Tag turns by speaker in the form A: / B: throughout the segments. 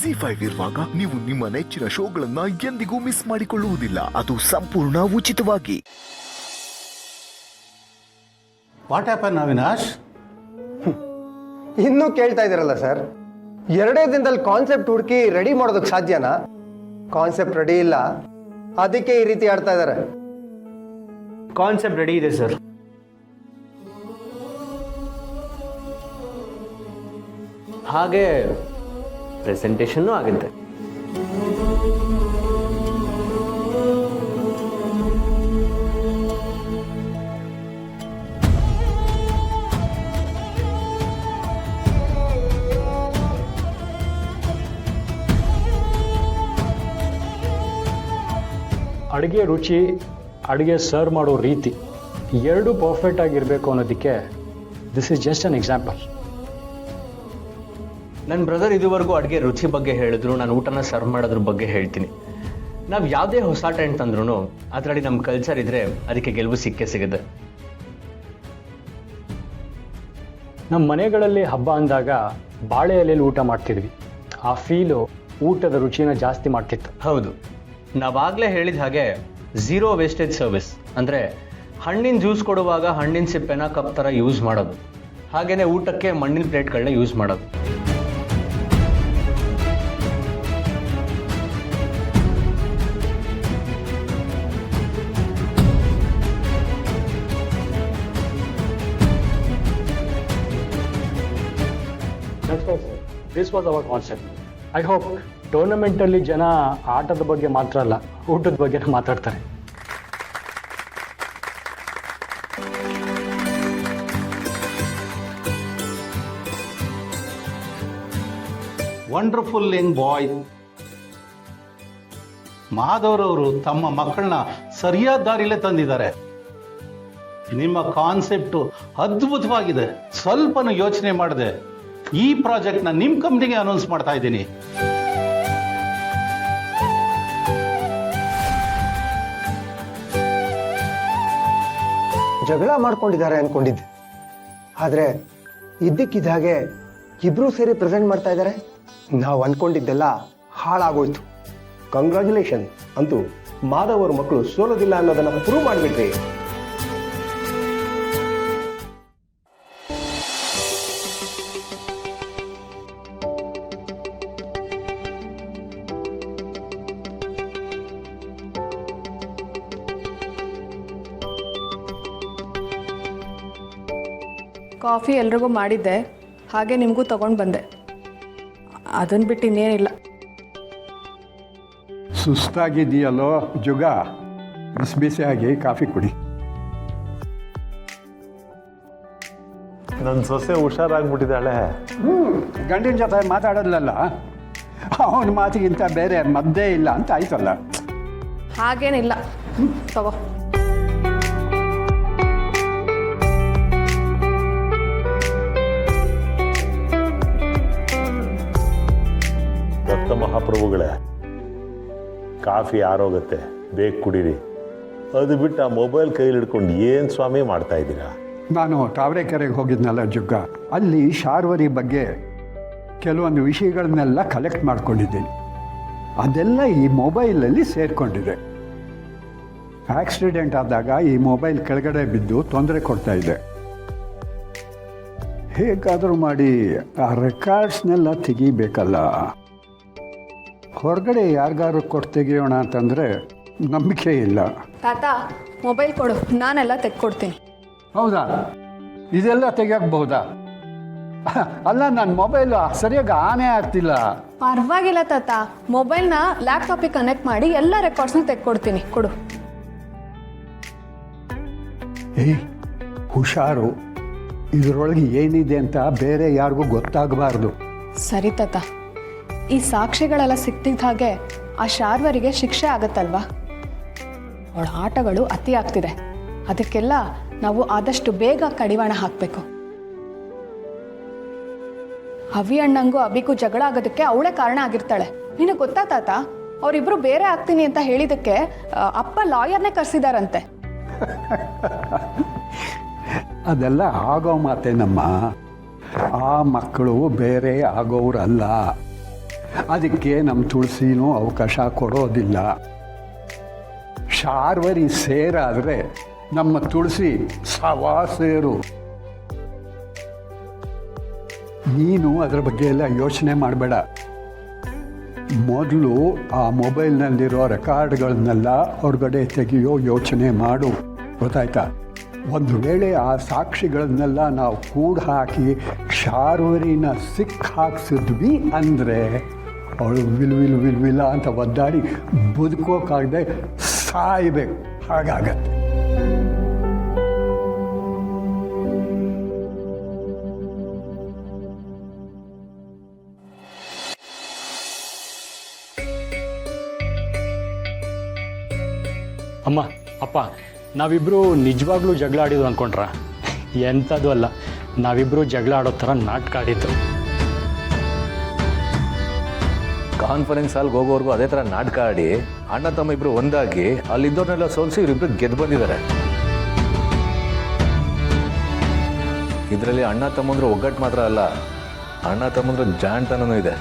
A: ZEE5 ಇರುವಾಗ ನೀವು ನಿಮ್ಮ ನೆಚ್ಚಿನ ಶೋಗಳನ್ನ ಎಂದಿಗೂ ಮಿಸ್ ಮಾಡಿಕೊಳ್ಳುವುದಿಲ್ಲ. ಅದು ಸಂಪೂರ್ಣ ಉಚಿತವಾಗಿ.
B: What happen Avinash?
C: ಇನ್ನೂ ಕೇಳ್ತಾ ಇದ್ದೀರಲ್ಲ ಸರ್, 2 ದಿನದಲ್ಲಿ ಕಾನ್ಸೆಪ್ಟ್ ಹುಡುಕಿ ರೆಡಿ ಮಾಡೋದಕ್ಕೆ ಸಾಧ್ಯನಾ? ಕಾನ್ಸೆಪ್ಟ್ ರೆಡಿ ಇಲ್ಲ, ಅದಕ್ಕೆ ಈ ರೀತಿ ಆಡ್ತಾ ಇದ್ದಾರೆ.
D: ಕಾನ್ಸೆಪ್ಟ್ ರೆಡಿ ಇದೆ ಸರ್. ಹಾಗೆ ಪ್ರೆಸೆಂಟೇಷನ್ನು ಆಗುತ್ತೆ.
E: ಅಡುಗೆ ರುಚಿ, ಅಡುಗೆ ಸರ್ವ್ ಮಾಡೋ ರೀತಿ ಎರಡೂ ಪರ್ಫೆಕ್ಟ್ ಆಗಿರಬೇಕು ಅನ್ನೋದಕ್ಕೆ this is just an example.
D: ನನ್ನ ಬ್ರದರ್ ಇದುವರೆಗೂ ಅಡುಗೆ ರುಚಿ ಬಗ್ಗೆ ಹೇಳಿದ್ರು, ನಾನು ಊಟನ ಸರ್ವ್ ಮಾಡೋದ್ರ ಬಗ್ಗೆ ಹೇಳ್ತೀನಿ. ನಾವು ಯಾವುದೇ ಹೊಸ ಟೆಂಟ್ ತಂದ್ರೂ ಅದರಲ್ಲಿ ನಮ್ಮ ಕಲ್ಚರ್ ಇದ್ದರೆ ಅದಕ್ಕೆ ಗೆಲುವು ಸಿಕ್ಕೇ ಸಿಗುತ್ತೆ.
E: ನಮ್ಮ ಮನೆಗಳಲ್ಲಿ ಹಬ್ಬ ಅಂದಾಗ ಬಾಳೆ ಎಲೆಯಲ್ಲಿ ಊಟ ಮಾಡ್ತಿದ್ವಿ. ಆ ಫೀಲು ಊಟದ ರುಚಿನ ಜಾಸ್ತಿ ಮಾಡ್ತಿತ್ತು.
D: ಹೌದು, ನಾವಾಗಲೇ ಹೇಳಿದ ಹಾಗೆ 0 ವೇಸ್ಟೇಜ್ ಸರ್ವಿಸ್ ಅಂದರೆ ಹಣ್ಣಿನ ಜ್ಯೂಸ್ ಕೊಡುವಾಗ ಹಣ್ಣಿನ ಸಿಪ್ಪೆನ ಕಪ್ ಥರ ಯೂಸ್ ಮಾಡೋದು, ಹಾಗೆಯೇ ಊಟಕ್ಕೆ ಮಣ್ಣಿನ ಪ್ಲೇಟ್ಗಳನ್ನ ಯೂಸ್ ಮಾಡೋದು.
E: This was our concept. I hope ಟೂರ್ನಮೆಂಟಲ್ಲಿ ಜನ ಆಟದ ಬಗ್ಗೆ ಮಾತ್ರ ಅಲ್ಲ, ಊಟದ ಬಗ್ಗೆ ಮಾತಾಡ್ತಾರೆ.
B: Wonderful young boy. ಮಾಧವರವರು ತಮ್ಮ ಮಕ್ಕಳನ್ನ ಸರಿಯಾದ ದಾರಿಲೇ ತಂದಿದ್ದಾರೆ. ನಿಮ್ಮ ಕಾನ್ಸೆಪ್ಟು ಅದ್ಭುತವಾಗಿದೆ. ಸ್ವಲ್ಪನೂ ಯೋಚನೆ ಮಾಡದೆ ಈ ಪ್ರಾಜೆಕ್ಟ್ನ ನಿಮ್ಮ ಕಂಪ್ನಿಗೆ ಅನೌನ್ಸ್ ಮಾಡ್ತಾ ಇದ್ದೀನಿ.
C: ಜಗಳ ಮಾಡ್ಕೊಂಡಿದ್ದಾರೆ ಅನ್ಕೊಂಡಿದ್ದೆ, ಆದರೆ ಇದ್ದಕ್ಕಿದ್ದಾಗೆ ಇಬ್ರು ಸೇರಿ ಪ್ರೆಸೆಂಟ್ ಮಾಡ್ತಾ ಇದ್ದಾರೆ. ನಾವು ಅನ್ಕೊಂಡಿದ್ದೆಲ್ಲ ಹಾಳಾಗೋಯ್ತು.
F: ಕಂಗ್ರ್ಯಾಚುಲೇಷನ್. ಅಂತೂ ಮಾಧವ್ ಅವ್ರ ಮಕ್ಕಳು ಸೋಲೋದಿಲ್ಲ ಅನ್ನೋದನ್ನ ಪ್ರೂವ್ ಮಾಡಿಬಿಟ್ರಿ.
G: ಕಾಫಿ ಎಲ್ರಿಗೂ ಮಾಡಿದ್ದೆ, ಹಾಗೆ ನಿಮಗೂ ತಗೊಂಡು ಬಂದೆ. ಅದನ್ನು ಬಿಟ್ಟು ಇನ್ನೇನಿಲ್ಲ.
H: ಸುಸ್ತಾಗಿದೆಯಲ್ಲೋ ಜುಗ, ಬಿಸಿ ಬಿಸಿಯಾಗಿ ಕಾಫಿ ಕುಡಿ.
I: ನನ್ನ ಸೊಸೆ ಹುಷಾರಾಗ್ಬಿಟ್ಟಿದ್ದಾಳೆ.
H: ಗಂಡಿನ ಜೊತೆ ಮಾತಾಡೋದ್ಲಲ್ಲ, ಅವನ ಮಾತಿಗಿಂತ ಬೇರೆ ಮದ್ದೇ ಇಲ್ಲ ಅಂತ ಆಯ್ತಲ್ಲ.
G: ಹಾಗೇನಿಲ್ಲ, ತಗೋ.
I: ದತ್ತ ಮಹಾಪ್ರಭುಗಳೇ, ಕಾಫಿ ಆರೋಗುತ್ತೆ, ಬೇಗ ಕುಡೀರಿ. ಅದು ಬಿಟ್ಟು ಆ ಮೊಬೈಲ್ ಕೈಲಿ ಹಿಡ್ಕೊಂಡು ಏನು ಸ್ವಾಮಿ ಮಾಡ್ತಾ ಇದ್ದೀರಾ?
H: ನಾನು ತಾವರೆಕೆರೆಗೆ ಹೋಗಿದ್ನಲ್ಲ ಜುಗ್ಗ, ಅಲ್ಲಿ ಶಾರ್ವರಿ ಬಗ್ಗೆ ಕೆಲವೊಂದು ವಿಷಯಗಳನ್ನೆಲ್ಲ ಕಲೆಕ್ಟ್ ಮಾಡ್ಕೊಂಡಿದ್ದೀನಿ. ಅದೆಲ್ಲ ಈ ಮೊಬೈಲಲ್ಲಿ ಸೇರಿಕೊಂಡಿದೆ. ಆಕ್ಸಿಡೆಂಟ್ ಆದಾಗ ಈ ಮೊಬೈಲ್ ಕೆಳಗಡೆ ಬಿದ್ದು ತೊಂದರೆ ಕೊಡ್ತಾ ಇದೆ. ಹೇಗಾದರೂ ಮಾಡಿ ಆ ರೆಕಾರ್ಡ್ಸ್ನೆಲ್ಲ ತೆಗಿಬೇಕಲ್ಲ. ಹೊರಗಡೆ ಯಾರಿಗಾರು ಕೊಟ್ಟು ತೆಗಿಯೋಣ ಅಂತಂದರೆ ನಂಬಿಕೆ ಇಲ್ಲ.
G: ತಾತ, ಮೊಬೈಲ್ ಕೊಡು, ನಾನೆಲ್ಲ ತೆಕ್ಕೊಡ್ತೀನಿ.
H: ಹೌದಾ? ಇದೆಲ್ಲ ತೆಗಿಯಬಹುದಾ? ಅಲ್ಲ, ನನ್ನ ಮೊಬೈಲು ಸರಿಯಾಗಿ ಆನೇ ಆಗ್ತಿಲ್ಲ.
G: ಪರವಾಗಿಲ್ಲ ತಾತ, ಮೊಬೈಲ್ನ ಲ್ಯಾಪ್ಟಾಪಿಗೆ ಕನೆಕ್ಟ್ ಮಾಡಿ ಎಲ್ಲ ರೆಕಾರ್ಡ್ಸ್ನ ತೆಕ್ಕೊಡ್ತೀನಿ, ಕೊಡು.
H: ಏಯ್ ಹುಷಾರು, ಇದರೊಳಗೆ ಏನಿದೆ ಅಂತ ಬೇರೆ ಯಾರಿಗೂ ಗೊತ್ತಾಗಬಾರ್ದು.
G: ಸರಿ ತಾತ, ಈ ಸಾಕ್ಷಿಗಳೆಲ್ಲ ಸಿಕ್ತಿದ್ದ ಹಾಗೆ ಆ ಶಾರ್ವರಿಗೆ ಶಿಕ್ಷೆ ಆಗತ್ತಲ್ವಾ? ಅವಳ ಆಟಗಳು ಅತಿ ಆಗ್ತಿದೆ, ಅದಕ್ಕೆಲ್ಲ ನಾವು ಆದಷ್ಟು ಬೇಗ ಕಡಿವಾಣ ಹಾಕಬೇಕು. ಅವಿ ಅಣ್ಣಂಗೂ ಅಬಿಗೂ ಜಗಳ ಆಗೋದಕ್ಕೆ ಅವಳೇ ಕಾರಣ ಆಗಿರ್ತಾಳೆ. ನಿನಗೆ ಗೊತ್ತಾ ತಾತ, ಅವರಿಬ್ರು ಬೇರೆ ಆಗ್ತೀನಿ ಅಂತ ಹೇಳಿದಕ್ಕೆ ಅಪ್ಪ ಲಾಯರ್ನೇ ಕರೆಸಿದಾರಂತೆ.
H: ಅದೆಲ್ಲ ಆಗೋ ಮಾತೇನಮ್ಮ. ಆ ಮಕ್ಕಳು ಬೇರೆ ಆಗೋರಲ್ಲ. ಅದಕ್ಕೆ ನಮ್ಮ ತುಳಸಿನೂ ಅವಕಾಶ ಕೊಡೋದಿಲ್ಲ. ಶಾರ್ವರಿ ಸೇರಾದರೆ ನಮ್ಮ ತುಳಸಿ ಸವಾ ಸೇರು. ನೀನು ಅದರ ಬಗ್ಗೆ ಎಲ್ಲ ಯೋಚನೆ ಮಾಡಬೇಡ. ಮೊದಲು ಆ ಮೊಬೈಲ್ನಲ್ಲಿರೋ ರೆಕಾರ್ಡ್ಗಳನ್ನೆಲ್ಲ ಹೊರಗಡೆ ತೆಗೆಯೋ ಯೋಚನೆ ಮಾಡು, ಗೊತ್ತಾಯ್ತಾ? ಒಂದು ವೇಳೆ ಆ ಸಾಕ್ಷಿಗಳನ್ನೆಲ್ಲ ನಾವು ಕೂಡ ಹಾಕಿ ಶಾರ್ವರಿನ ಹಾಕ್ಸಿದ್ವಿ ಅಂದರೆ ಅವಳು ವಿಲ್ವಿಲ್ಲ ಅಂತ ಒದ್ದಾಡಿ ಬದುಕೋಕ್ಕಾಗದೆ ಸಾಯ್ಬೇಕು. ಹಾಗಾಗತ್ತೆ.
E: ಅಮ್ಮ, ಅಪ್ಪ, ನಾವಿಬ್ಬರು ನಿಜವಾಗ್ಲೂ ಜಗಳ ಆಡಿದ್ದು ಅಂದ್ಕೊಂಡ್ರ? ಎಂಥದ್ದು ಅಲ್ಲ, ನಾವಿಬ್ಬರು ಜಗಳ ಆಡೋ ಥರ ನಾಟಕ ಆಡಿದ್ದು.
J: ಕಾನ್ಫರೆನ್ಸ್ ಹಾಲ್ಗೆ ಹೋಗೋವರೆಗೂ ಅದೇ ಥರ ನಾಟಕ ಆಡಿ ಅಣ್ಣ ತಮ್ಮ ಇಬ್ಬರು ಒಂದಾಗಿ ಅಲ್ಲಿದ್ದವ್ರನ್ನೆಲ್ಲ ಸೋಲಿಸಿ ಇವರಿಬ್ಬರು ಗೆದ್ದು ಬಂದಿದ್ದಾರೆ. ಇದರಲ್ಲಿ ಅಣ್ಣ ತಮ್ಮಂದ್ರ ಒಗ್ಗಟ್ಟು ಮಾತ್ರ ಅಲ್ಲ, ಅಣ್ಣ ತಮ್ಮಂದ್ರ ಜಾಣ್ತನೂ ಇದೆ.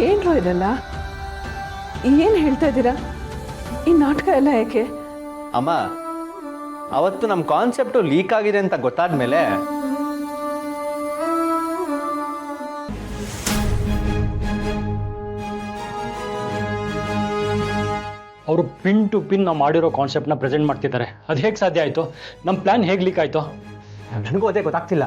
G: ಏನ್ರೋ ಇದೆಲ್ಲ? ಏನು ಹೇಳ್ತಾ ಇದ್ದೀರಾ? ಈ ನಾಟಕ ಎಲ್ಲ ಯಾಕೆ?
D: ಅಮ್ಮ, ಅವತ್ತು ನಮ್ಮ ಕಾನ್ಸೆಪ್ಟು ಲೀಕ್ ಆಗಿದೆ ಅಂತ ಗೊತ್ತಾದ್ಮೇಲೆ
E: ಅವರು ಪಿನ್ ಟು ಪಿನ್ ನಾವು ಮಾಡಿರೋ ಕಾನ್ಸೆಪ್ಟ್ನ ಪ್ರೆಸೆಂಟ್ ಮಾಡ್ತಿದ್ದಾರೆ. ಅದು ಹೇಗೆ ಸಾಧ್ಯ ಆಯಿತು? ನಮ್ಮ ಪ್ಲ್ಯಾನ್ ಹೇಗೆ ಲೀಕ್ ಆಯಿತು?
D: ನನಗೂ ಅದೇ ಗೊತ್ತಾಗ್ತಿಲ್ಲ.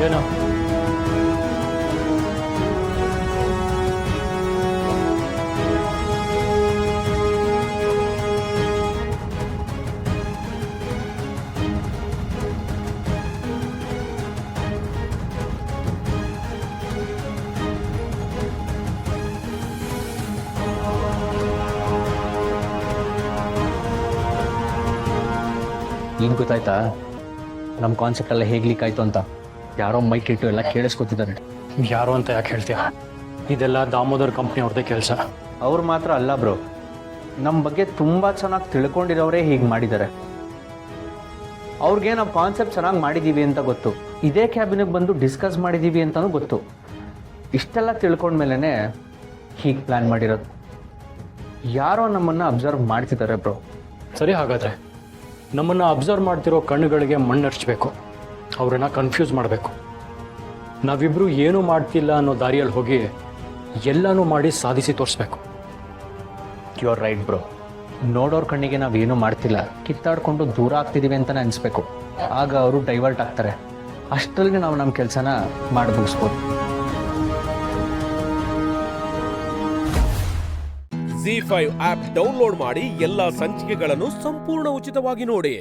E: ಏನು?
D: ಈಗ ಗೊತ್ತಾಯ್ತಾ ನಮ್ಮ ಕಾನ್ಸೆಪ್ಟ್ ಎಲ್ಲ ಹೇಗೆ ಲೀಕ್ ಆಯಿತು ಅಂತ? ಯಾರೋ ಮೈಕ್ ಇಟ್ಟು ಎಲ್ಲ ಕೇಳಿಸ್ಕೊತಿದ್ದಾರೆ.
E: ಯಾರು ಅಂತ ಯಾಕೆ ಹೇಳ್ತೀಯ? ಇದೆಲ್ಲ ದಾಮೋದರ್ ಕಂಪ್ನಿ ಅವ್ರದ್ದೇ ಕೆಲಸ.
D: ಅವ್ರು ಮಾತ್ರ ಅಲ್ಲ ಬ್ರೋ, ನಮ್ಮ ಬಗ್ಗೆ ತುಂಬ ಚೆನ್ನಾಗಿ ತಿಳ್ಕೊಂಡಿರೋರೇ ಹೀಗೆ ಮಾಡಿದ್ದಾರೆ. ಅವ್ರಿಗೆ ನಾವು ಕಾನ್ಸೆಪ್ಟ್ ಚೆನ್ನಾಗಿ ಮಾಡಿದ್ದೀವಿ ಅಂತ ಗೊತ್ತು, ಇದೇ ಕ್ಯಾಬಿನಿಗೆ ಬಂದು ಡಿಸ್ಕಸ್ ಮಾಡಿದ್ದೀವಿ ಅಂತಲೂ ಗೊತ್ತು. ಇಷ್ಟೆಲ್ಲ ತಿಳ್ಕೊಂಡ್ಮೇಲೆ ಹೀಗೆ ಪ್ಲ್ಯಾನ್ ಮಾಡಿರೋದು. ಯಾರೋ ನಮ್ಮನ್ನು ಅಬ್ಸರ್ವ್ ಮಾಡ್ತಿದ್ದಾರೆ ಬ್ರೋ.
E: ಸರಿ, ಹಾಗಾದರೆ ನಮ್ಮನ್ನು ಅಬ್ಸರ್ವ್ ಮಾಡ್ತಿರೋ ಕಣ್ಣುಗಳಿಗೆ ಮಣ್ಣರ್ಚಬೇಕು, ಅವರನ್ನು ಕನ್ಫ್ಯೂಸ್ ಮಾಡಬೇಕು. ನಾವಿಬ್ಬರು ಏನೂ ಮಾಡ್ತಿಲ್ಲ ಅನ್ನೋ ದಾರಿಯಲ್ಲಿ ಹೋಗಿ ಎಲ್ಲನೂ ಮಾಡಿ ಸಾಧಿಸಿ ತೋರಿಸ್ಬೇಕು.
D: You are right bro. ನೋಡೋರ ಕಣ್ಣಿಗೆ ನಾವೇನು ಮಾಡ್ತಿಲ್ಲ, ಕಿತ್ತಾಡ್ಕೊಂಡು ದೂರ ಆಗ್ತಿದ್ದೀವಿ ಅಂತಲೇ ಅನಿಸ್ಬೇಕು. ಆಗ ಅವರು ಡೈವರ್ಟ್ ಆಗ್ತಾರೆ. ಅಷ್ಟರಲ್ಲಿ ನಾವು ನಮ್ಮ ಕೆಲಸನ ಮಾಡಿ ಮುಗಿಸ್ಬೋದು.
K: ZEE5 ಆಪ್ ಡೌನ್ಲೋಡ್ ಮಾಡಿ ಎಲ್ಲಾ ಸಂಚಿಕೆಗಳನ್ನು ಸಂಪೂರ್ಣ ಉಚಿತವಾಗಿ ನೋಡಿ.